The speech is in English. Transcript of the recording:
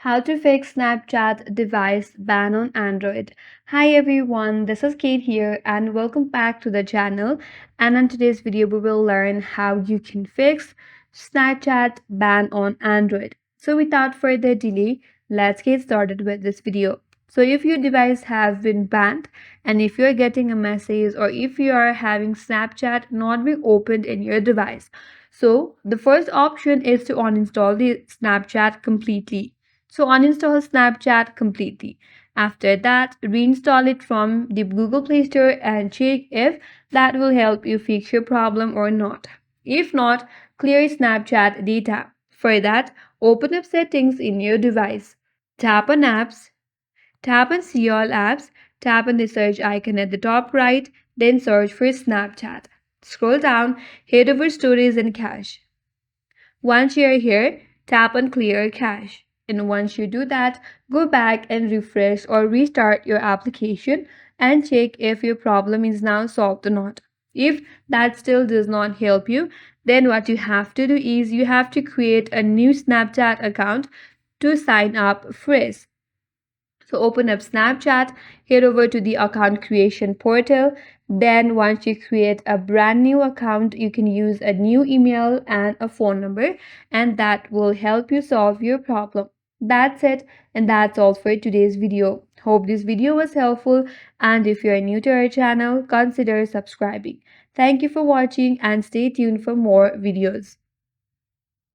How to fix Snapchat device ban on Android. Hi everyone, this is Kate here and welcome back to the channel. And in today's video, we will learn how you can fix Snapchat ban on Android. So without further delay, let's get started with this video. So if your device has been banned and if you're getting a message or if you are having Snapchat not being opened in your device, so the first option is to uninstall the Snapchat completely. So uninstall Snapchat completely. After that, reinstall it from the Google Play Store and check if that will help you fix your problem or not. If not, clear Snapchat data. For that, open up settings in your device. Tap on apps, tap on see all apps, tap on the search icon at the top right, then search for Snapchat. Scroll down, head over stories and cache. Once you're here, tap on clear cache. And once you do that, go back and refresh or restart your application and check if your problem is now solved or not. If that still does not help you, then what you have to do is you have to create a new Snapchat account to sign up fresh. So open up Snapchat, head over to the account creation portal. Then once you create a brand new account, you can use a new email and a phone number, and that will help you solve your problem. That's it, and that's all for today's video. Hope this video was helpful, and if you are new to our channel, consider subscribing. Thank you for watching and stay tuned for more videos.